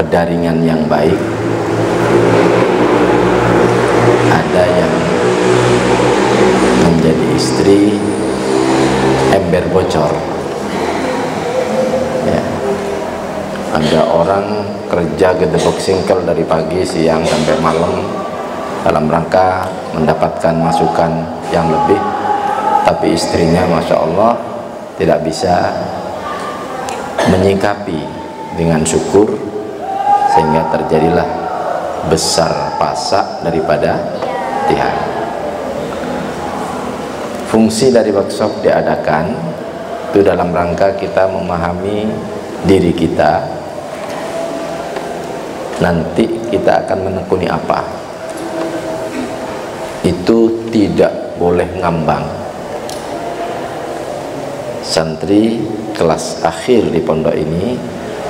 pedaringan yang baik, ada yang menjadi istri ember bocor ya. Ada orang kerja gedebok singkel dari pagi, siang sampai malam dalam rangka mendapatkan masukan yang lebih, tapi istrinya Masya Allah tidak bisa menyikapi dengan syukur, sehingga terjadilah besar pasak daripada tiang. Fungsi dari workshop diadakan itu dalam rangka kita memahami diri kita, nanti kita akan menekuni apa. Itu tidak boleh ngambang. Santri kelas akhir di pondok ini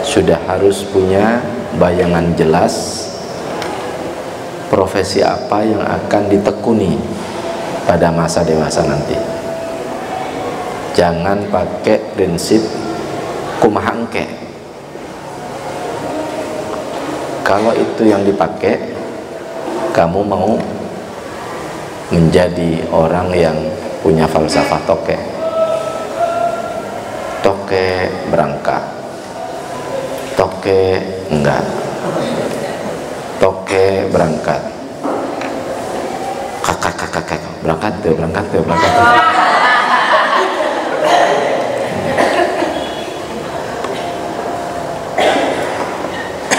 sudah harus punya bayangan jelas profesi apa yang akan ditekuni pada masa dewasa nanti. Jangan pakai prinsip kumahangke. Kalau itu yang dipakai, kamu mau menjadi orang yang punya falsafah toke. Toke berangkat, toke enggak, toke berangkat, kakak berangkat tuh.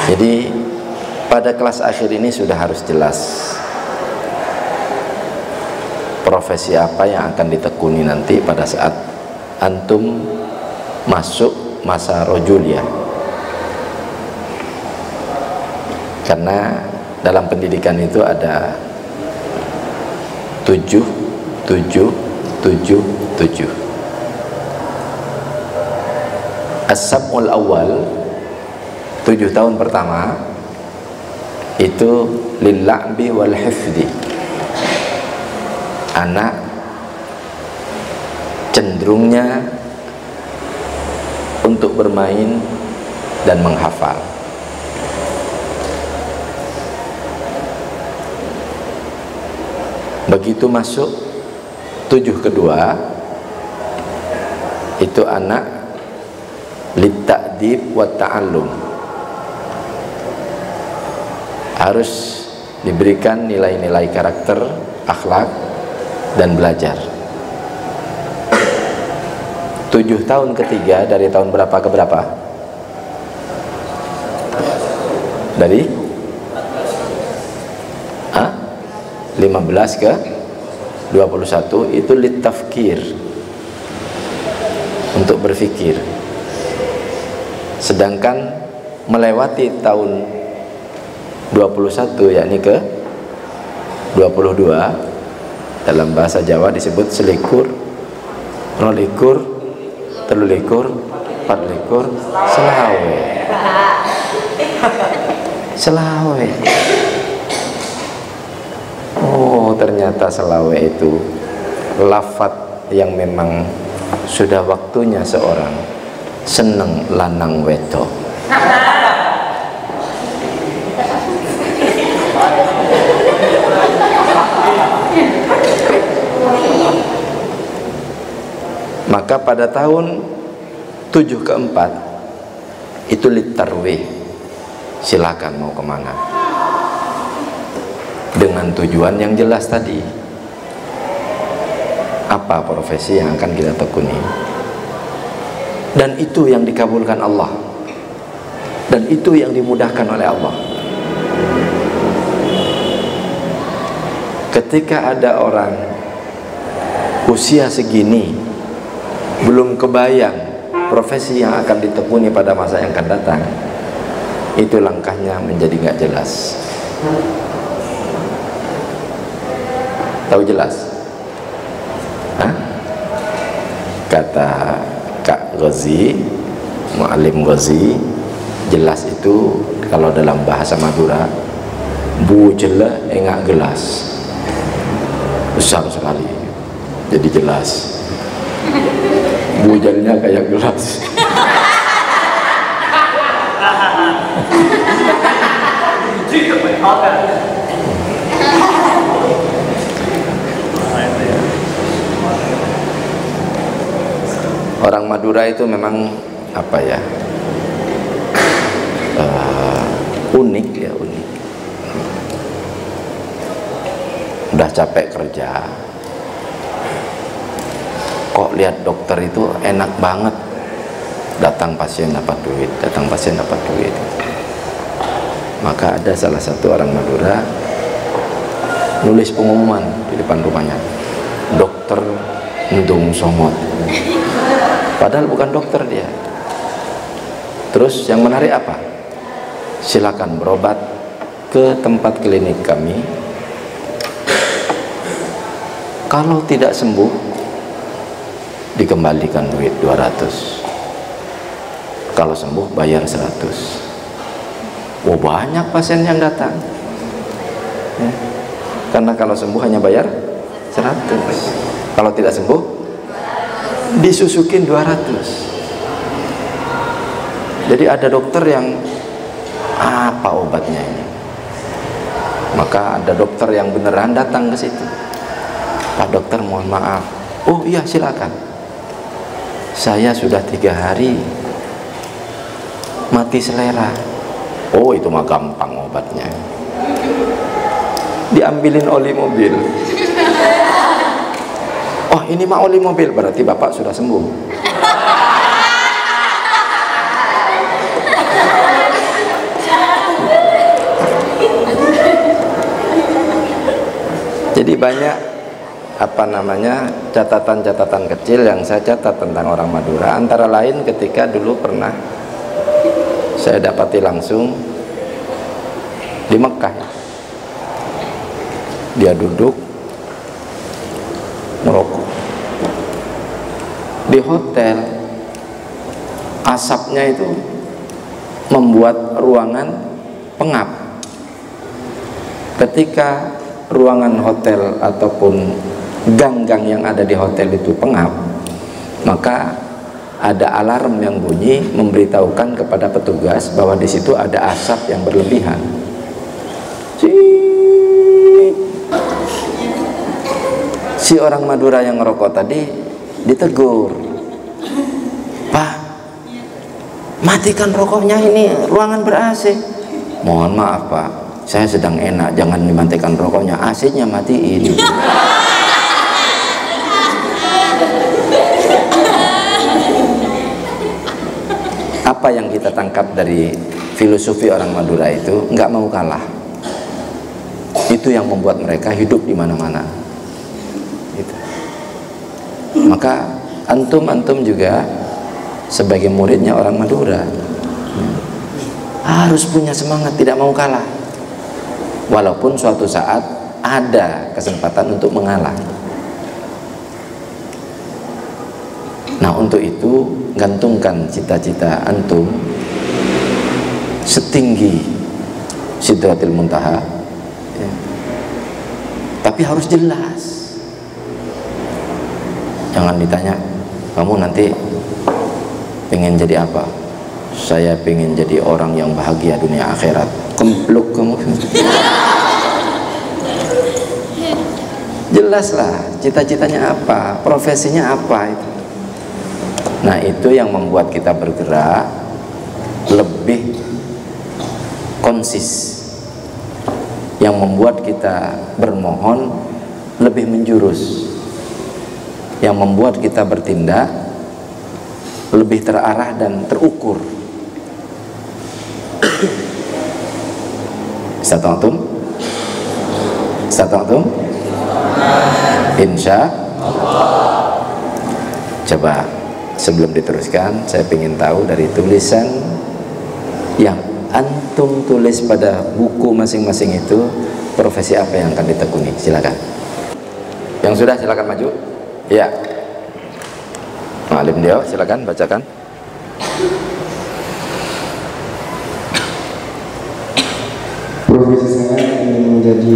Jadi pada kelas akhir ini sudah harus jelas profesi apa yang akan ditekuni nanti pada saat antum masuk masa rojulia. Karena dalam pendidikan itu ada 7. As-sab'ul awal, 7 tahun pertama itu lil-la'bi wal hifdi. Anak cenderungnya untuk bermain dan menghafal. Begitu masuk 7 kedua, itu anak litta'dib wa ta'allum, harus diberikan nilai-nilai karakter, akhlak, dan belajar. 7 tahun ketiga dari tahun berapa ke berapa? Dari 15 ke 21 itu litafkir, untuk berfikir. Sedangkan melewati tahun 21 yakni ke 22 dalam bahasa Jawa disebut selikur, rolikur, telulikur, patlikur, selawe. Oh, ternyata selawe itu lafaz yang memang sudah waktunya seorang seneng lanang wedok. Maka pada tahun 7 ke 4 itu litarwih, silakan mau kemana, dengan tujuan yang jelas tadi. Apa profesi yang akan kita tekuni, dan itu yang dikabulkan Allah, dan itu yang dimudahkan oleh Allah. Ketika ada orang usia segini belum kebayang profesi yang akan ditekuni pada masa yang akan datang, itu langkahnya menjadi nggak jelas. Tahu jelas? Hah? Kata Kak Ghazi, Mu'alim Ghazi, jelas itu kalau dalam bahasa Madura, bu jela engak gelas, besar sekali, jadi jelas. Bujalnya kayak gelas. Orang Madura itu memang apa ya, unik ya, unik. Udah capek kerja, kok lihat dokter itu enak banget, datang pasien dapat duit, datang pasien dapat duit. Maka ada salah satu orang Madura nulis pengumuman di depan rumahnya, dokter Ndung Somot, padahal bukan dokter dia. Terus yang menarik apa? Silakan berobat ke tempat klinik kami, kalau tidak sembuh dikembalikan duit 200, kalau sembuh bayar 100. Oh, banyak pasien yang datang ya. Karena kalau sembuh hanya bayar 100, kalau tidak sembuh disusukin 200. Jadi ada dokter yang apa obatnya ini, maka ada dokter yang beneran datang ke situ. Pak dokter, mohon maaf. Oh iya, silakan. Saya sudah 3 hari mati selera. Oh, itu mah gampang obatnya, diambilin oli mobil. Oh, ini mah oli mobil, berarti bapak sudah sembuh. Jadi banyak apa namanya catatan-catatan kecil yang saya catat tentang orang Madura. Antara lain ketika dulu pernah saya dapati langsung di Mekah, dia duduk merokok di hotel, asapnya itu membuat ruangan pengap. Ketika ruangan hotel ataupun gang-gang yang ada di hotel itu pengap, maka ada alarm yang bunyi memberitahukan kepada petugas bahwa di situ ada asap yang berlebihan. Si orang Madura yang ngerokok tadi ditegur, Pak, matikan rokoknya, ini ruangan ber-AC. Mohon maaf Pak, saya sedang enak, jangan dimatikan rokoknya, AC-nya matiin. Apa yang kita tangkap dari filosofi orang Madura itu, nggak mau kalah. Itu yang membuat mereka hidup di mana-mana. Gitu. Maka antum juga sebagai muridnya orang Madura harus punya semangat tidak mau kalah, walaupun suatu saat ada kesempatan untuk mengalah. Nah, untuk itu gantungkan cita-cita antum setinggi Sidratil Muntaha ya. Tapi harus jelas. Jangan ditanya, kamu nanti pengen jadi apa? Saya pengen jadi orang yang bahagia dunia akhirat. Kempluk kamu. Jelaslah cita-citanya apa, profesinya apa itu. Nah, itu yang membuat kita bergerak lebih konsis, yang membuat kita bermohon lebih menjurus, yang membuat kita bertindak lebih terarah dan terukur. Satu antum? Insya Allah. Coba sebelum diteruskan, saya ingin tahu dari tulisan yang antum tulis pada buku masing-masing itu, profesi apa yang akan ditekuni? Silakan. Yang sudah silakan maju. Ya. Ma'alim dia, silakan bacakan. Profesi saya ingin menjadi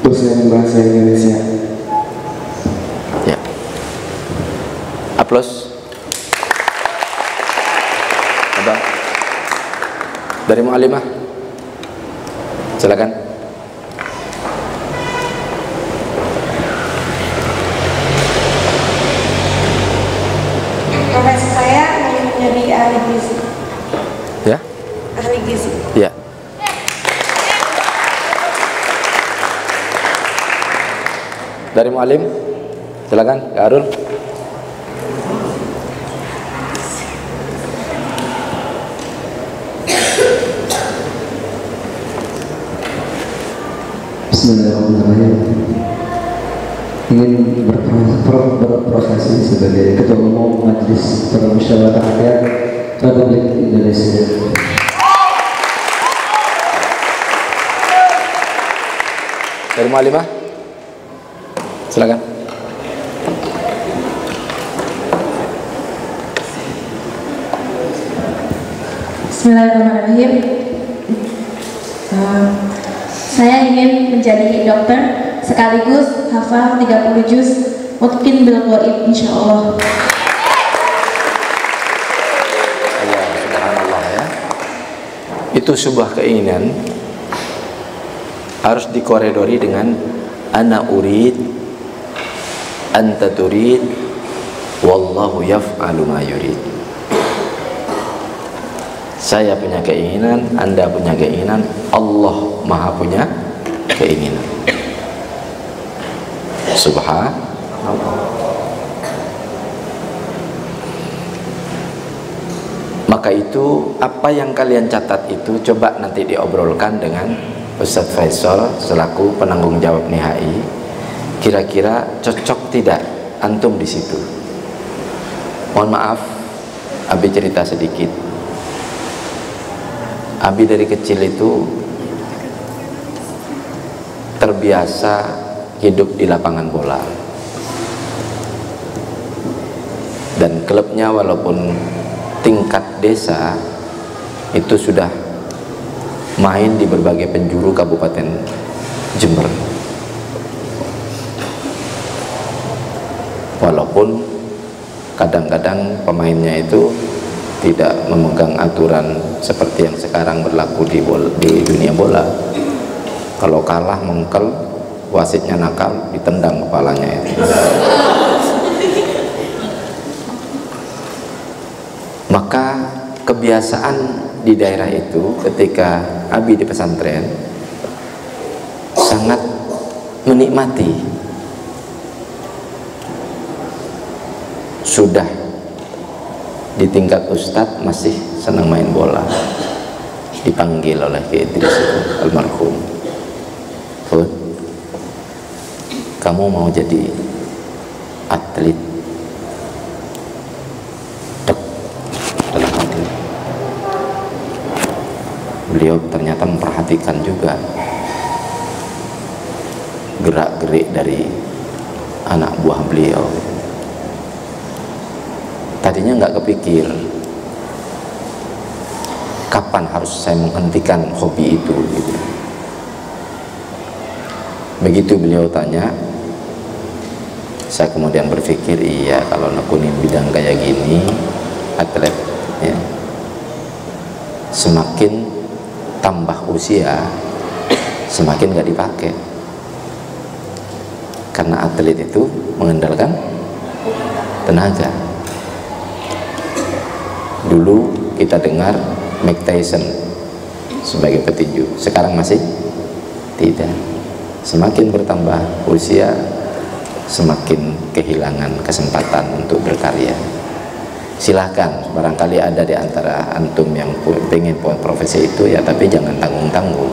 dosen bahasa Indonesia. Ya. Aplaus. Abang. Dari Mu'alimah. Silakan. Profesi saya ingin menjadi ahli gizi. Ya? Ahli gizi. Ya. Dari muallim, silakan, Kak Arul. Bismillahirrahmanirrahim. Ingin berprofesi sebagai Ketua Umum Majelis Permusyawaratan Rakyat Republik Indonesia. Dari muallimah, silakan. Bismillahirrahmanirrahim. Saya ingin menjadi dokter sekaligus hafal 30 juz mungkin bil ghaib insyaallah. Allah, subhanallah ya. Itu sebuah keinginan harus dikoridori dengan ana urid anta turid wallahu yaf'alu ma yurid. Saya punya keinginan, Anda punya keinginan, Allah Maha punya keinginan. Subhanallah. Maka itu apa yang kalian catat itu coba nanti diobrolkan dengan Ustadz Faisal selaku penanggung jawab NIHI. Kira-kira cocok tidak antum di situ? Mohon maaf, Abi cerita sedikit. Abi dari kecil itu terbiasa hidup di lapangan bola, dan klubnya walaupun tingkat desa itu sudah main di berbagai penjuru Kabupaten Jember, walaupun kadang-kadang pemainnya itu tidak memegang aturan seperti yang sekarang berlaku di dunia bola. Kalau kalah mengkel, wasitnya nakal, ditendang kepalanya itu. Maka kebiasaan di daerah itu ketika Abi di pesantren sangat menikmati. Sudah di tingkat ustadz masih senang main bola, dipanggil oleh Ki Idris almarhum, Fud, kamu mau jadi atlet? Dek, dalam hati beliau ternyata memperhatikan juga gerak-gerik dari anak buah beliau. Tadinya nggak kepikir kapan harus saya menghentikan hobi itu gitu. Begitu beliau tanya, saya kemudian berpikir, iya, kalau nekunin bidang kayak gini, atlet ya, semakin tambah usia semakin nggak dipakai, karena atlet itu mengandalkan tenaga. Dulu kita dengar Mike Tyson sebagai petinju, sekarang masih tidak. Semakin bertambah usia, semakin kehilangan kesempatan untuk berkarya. Silahkan, barangkali ada di antara antum yang pengen profesi itu ya, tapi jangan tanggung-tanggung.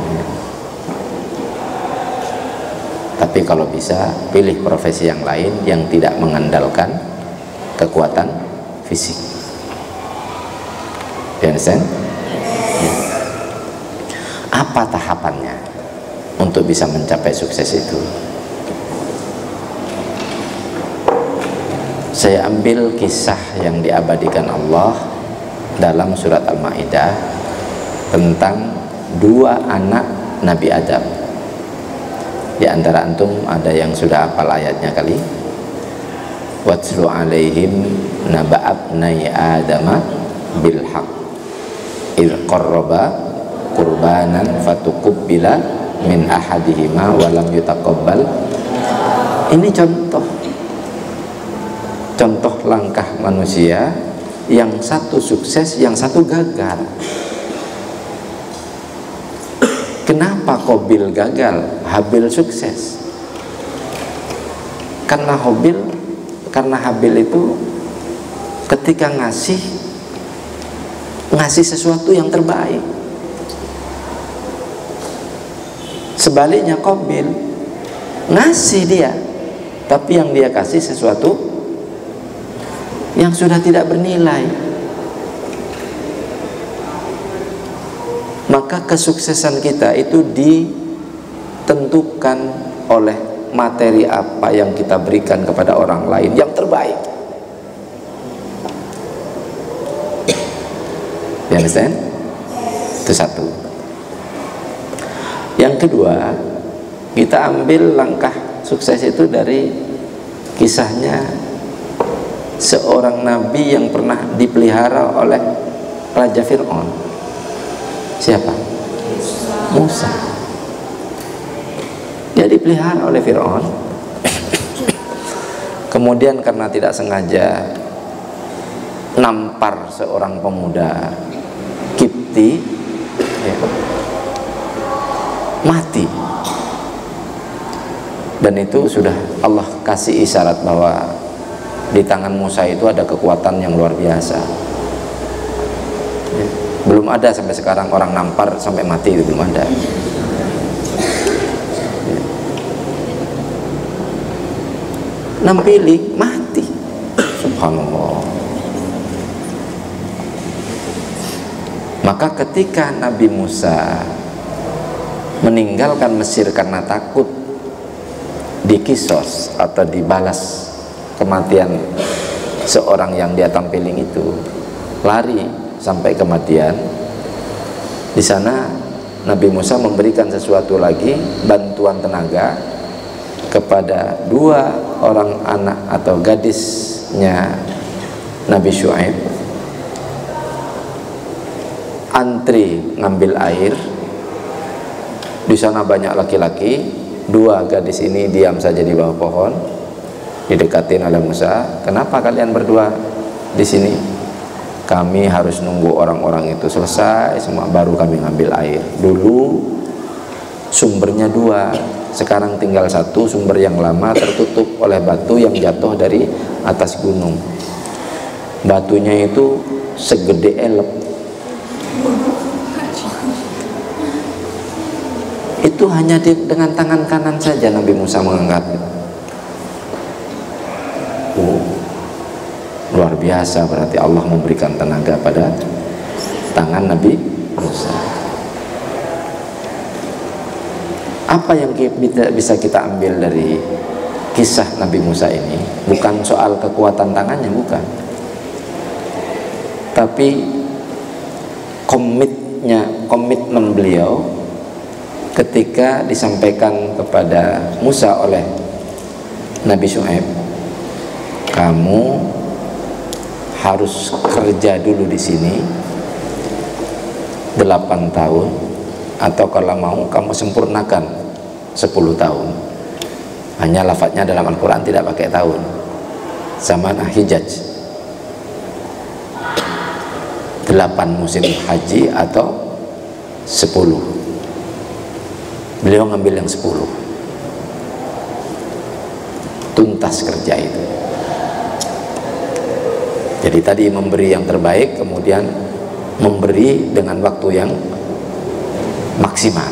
Tapi kalau bisa, pilih profesi yang lain yang tidak mengandalkan kekuatan fisik. You understand? Apa tahapannya untuk bisa mencapai sukses itu? Saya ambil kisah yang diabadikan Allah dalam surat Al-Maidah tentang dua anak Nabi Adam. Di antara antum ada yang sudah hafal ayatnya kali. Watslu alaihim naba'abnai adama bil haqq idh qarraba qurbanan fatuqubbila min ahadihima wa lam yutaqabbal. Ini contoh langkah manusia, yang satu sukses, yang satu gagal. Kenapa Qabil gagal, Habil sukses? Karena Habil itu ketika ngasih sesuatu yang terbaik. Sebaliknya Qabil ngasih dia, tapi yang dia kasih sesuatu yang sudah tidak bernilai. Maka kesuksesan kita itu ditentukan oleh materi apa yang kita berikan kepada orang lain yang terbaik. You understand? Itu satu. Yang kedua, kita ambil langkah sukses itu dari kisahnya seorang nabi yang pernah dipelihara oleh Raja Fir'aun. Siapa? Musa. Dia dipelihara oleh Fir'aun. Kemudian karena tidak sengaja nampar seorang pemuda Kipti, ya, mati. Dan itu sudah Allah kasih isyarat bahwa di tangan Musa itu ada kekuatan yang luar biasa. Ya, belum ada sampai sekarang orang nampar sampai mati, itu belum ada. Ya. Nampili mati. Subhanallah. Maka ketika Nabi Musa meninggalkan Mesir karena takut dikisos atau dibalas kematian seorang yang dia tampilin itu, lari sampai kematian, di sana Nabi Musa memberikan sesuatu lagi, bantuan tenaga kepada dua orang anak atau gadisnya Nabi Syuaib, antri ngambil air. Di sana banyak laki-laki, dua gadis ini diam saja di bawah pohon, didekatin oleh Musa. Kenapa kalian berdua di sini? Kami harus nunggu orang-orang itu selesai semua baru kami ngambil air. Dulu sumbernya dua, sekarang tinggal satu. Sumber yang lama tertutup oleh batu yang jatuh dari atas gunung. Batunya itu segede elep. Itu hanya dengan tangan kanan saja Nabi Musa mengangkat. Luar biasa, berarti Allah memberikan tenaga pada tangan Nabi Musa. Apa yang bisa kita ambil dari kisah Nabi Musa ini? Bukan soal kekuatan tangannya, bukan, tapi komitmen beliau ketika disampaikan kepada Musa oleh Nabi Syuaib, kamu harus kerja dulu di sini 8 tahun, atau kalau mau kamu sempurnakan 10 tahun. Hanya lafadznya dalam Al-Quran tidak pakai tahun. Zaman Hijaj, 8 musim haji atau 10. Beliau ngambil yang 10. Tuntas kerja itu. Jadi tadi memberi yang terbaik, kemudian memberi dengan waktu yang maksimal.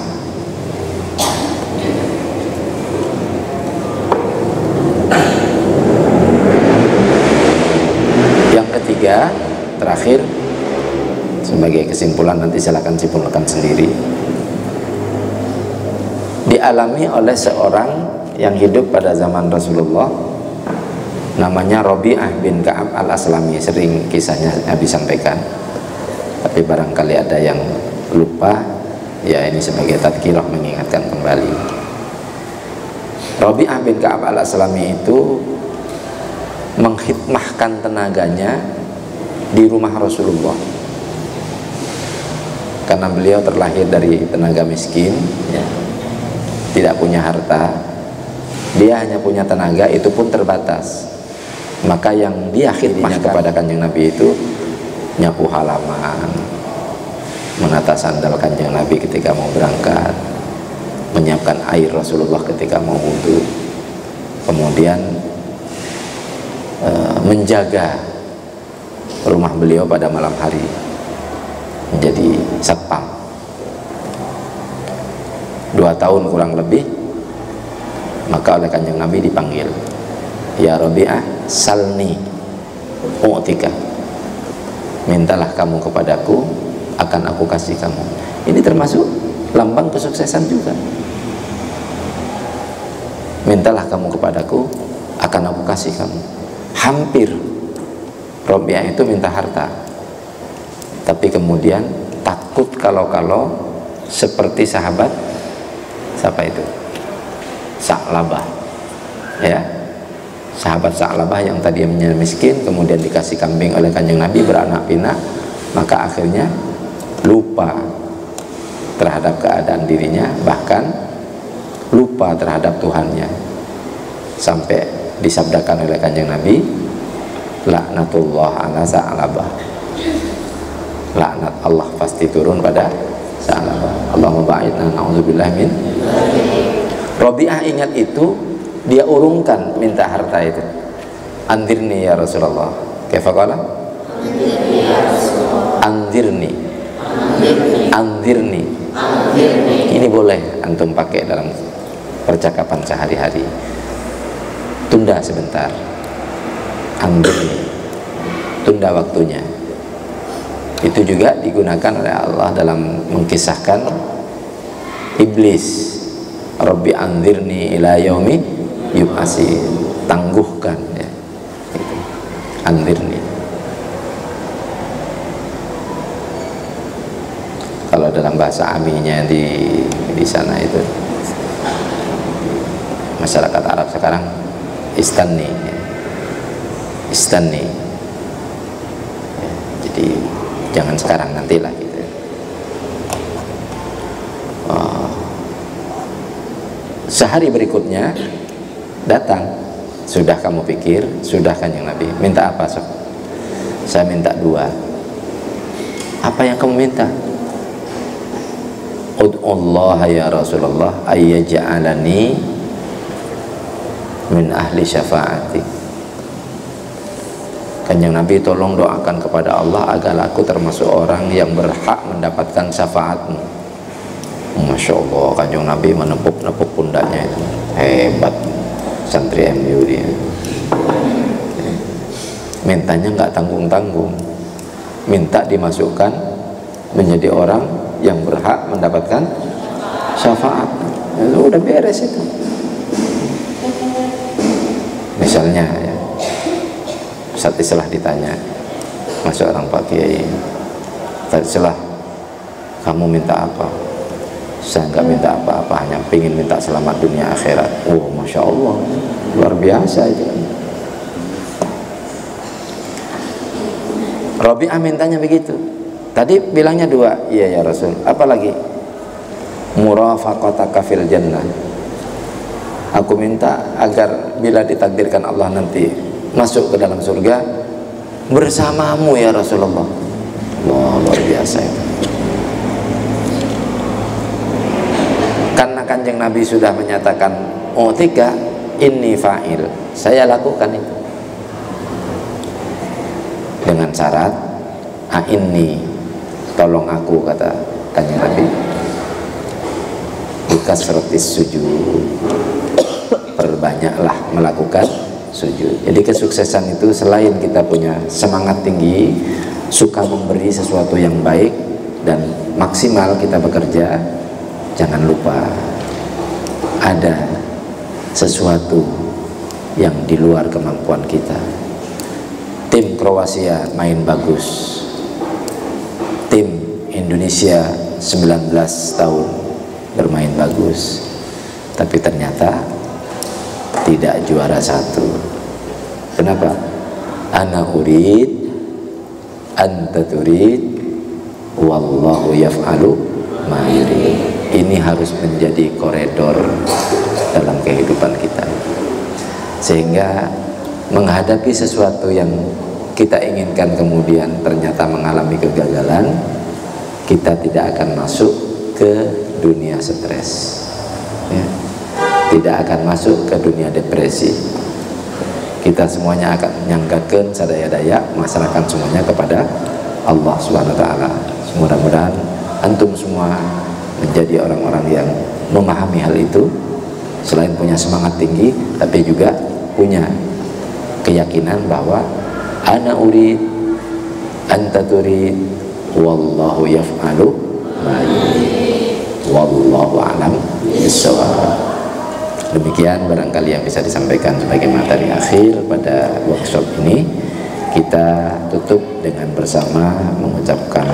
Yang ketiga, terakhir, sebagai kesimpulan, nanti silakan simpulkan sendiri. Dialami oleh seorang yang hidup pada zaman Rasulullah, namanya Rabi'ah bin Ka'ab al-Aslami. Sering kisahnya Nabi sampaikan, tapi barangkali ada yang lupa, ya ini sebagai tadkirah mengingatkan kembali. Rabi'ah bin Ka'ab al-Aslami itu menghidmahkan tenaganya di rumah Rasulullah, karena beliau terlahir dari tenaga miskin, ya. tidak punya harta, dia hanya punya tenaga, itu pun terbatas. Maka yang dia khidmah kepada Kanjeng Nabi itu nyapu halaman, menata sandal Kanjeng Nabi ketika mau berangkat, menyiapkan air Rasulullah ketika mau wudu, kemudian menjaga rumah beliau pada malam hari, menjadi satpam. 2 tahun kurang lebih, maka oleh Kanjeng Nabi dipanggil, ya Rabi'ah salni u'tika, mintalah kamu kepadaku, akan aku kasih kamu. Ini termasuk lambang kesuksesan juga. Mintalah kamu kepadaku, akan aku kasih kamu. Hampir Rabi'ah itu minta harta, tapi kemudian takut kalau seperti sahabat siapa itu? Sa'labah, ya, sahabat Sa'labah yang tadinya miskin kemudian dikasih kambing oleh Kanjeng Nabi, beranak pinak, maka akhirnya lupa terhadap keadaan dirinya, bahkan lupa terhadap Tuhannya, sampai disabdakan oleh Kanjeng Nabi, laknatullah ala Sa'labah, laknat Allah pasti turun pada Sa'labah. Allahumma ba'idna na'udzubillah min. Rabi'ah ingat itu, dia urungkan minta harta itu. Andirni ya Rasulullah. Kaifa qala? Andirni. Andirni. Ini boleh antum pakai dalam percakapan sehari-hari. Tunda sebentar. Andirni. Tunda waktunya. Itu juga digunakan oleh Allah dalam mengkisahkan iblis. Rabbi anzirni ila yaumi yub'atsi, tangguhkan, ya, gitu. Anzirni. Kalau dalam bahasa aminya di sana itu, masyarakat Arab sekarang, istanni, ya. Istanni, ya, jadi jangan sekarang, nantilah gitu. Sehari berikutnya datang, sudah kamu pikir, sudah Kanjeng Nabi, minta apa sok? Saya minta 2. Apa yang kamu minta? Ud'ullah ya Rasulullah ayyaj'alani min ahli syafaati. Kanjeng Nabi, tolong doakan kepada Allah agar aku termasuk orang yang berhak mendapatkan syafaatmu. Masya Allah, Kanjeng Nabi menepuk-nepuk pundaknya itu. Hebat santri MU dia. Mintanya nggak tanggung-tanggung, minta dimasukkan menjadi orang yang berhak mendapatkan syafaat. Itu udah beres itu. Misalnya, ya, saat Islah ditanya, masuk orang Pak Kiai, Islah, kamu minta apa? Saya nggak minta apa-apa, hanya ingin minta selamat dunia akhirat. Oh, Masya Allah, luar biasa itu. Rabi'ah mintanya begitu. Tadi bilangnya 2, iya ya Rasul. Apa lagi? Murafaqataka fil jannah. Aku minta agar bila ditakdirkan Allah nanti masuk ke dalam surga bersamamu ya Rasulullah. Wah, luar biasa itu. Karena Kanjeng Nabi sudah menyatakan u'tika inni fa'il, saya lakukan itu, dengan syarat inni, tolong aku, kata Kanjeng Nabi, bikasratis sujud, perbanyaklah melakukan sujud. Jadi kesuksesan itu selain kita punya semangat tinggi, suka memberi sesuatu yang baik, dan maksimal kita bekerja, jangan lupa ada sesuatu yang di luar kemampuan kita. Tim Kroasia main bagus, tim Indonesia 19 tahun bermain bagus, tapi ternyata tidak juara 1. Kenapa? Ana urid, anta turid, wallahu yaf'alu ma yurid. ini harus menjadi koridor dalam kehidupan kita, sehingga menghadapi sesuatu yang kita inginkan kemudian ternyata mengalami kegagalan, kita tidak akan masuk ke dunia stres, ya. Tidak akan masuk ke dunia depresi. Kita semuanya akan menyangkakan sadaya-daya, masyarakat semuanya kepada Allah SWT. Mudah-mudahan antum semua menjadi orang-orang yang memahami hal itu, selain punya semangat tinggi tapi juga punya keyakinan bahwa ana urid anta turid wallahu yaf'alu ma yurid wallahu a'lam bissawab. Demikian barangkali yang bisa disampaikan sebagai materi akhir pada workshop ini. Kita tutup dengan bersama mengucapkan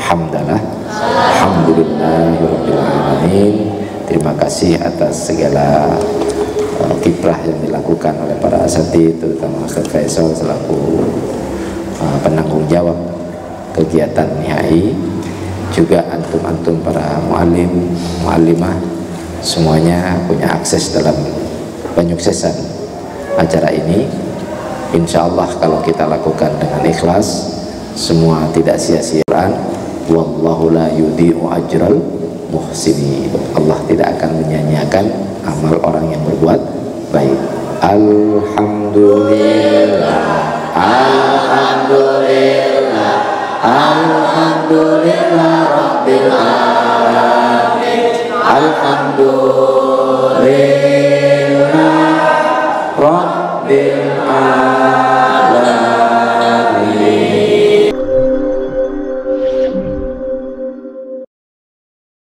hamdalah, alhamdulillahirabbil alamin. Terima kasih atas segala kiprah yang dilakukan oleh para asatidz, terutama Ustaz Faisal selaku penanggung jawab kegiatan NIHAI, juga antum-antum para muallim, muallimah, semuanya punya akses dalam penyuksesan acara ini. Insya Allah kalau kita lakukan dengan ikhlas, semua tidak sia-sia. Wallahu la yudhi'u ajral muhsinin. Allah tidak akan menyia-nyiakan amal orang yang berbuat baik. Alhamdulillah, alhamdulillah, alhamdulillah rabbil alamin. Alhamdulillah rabbil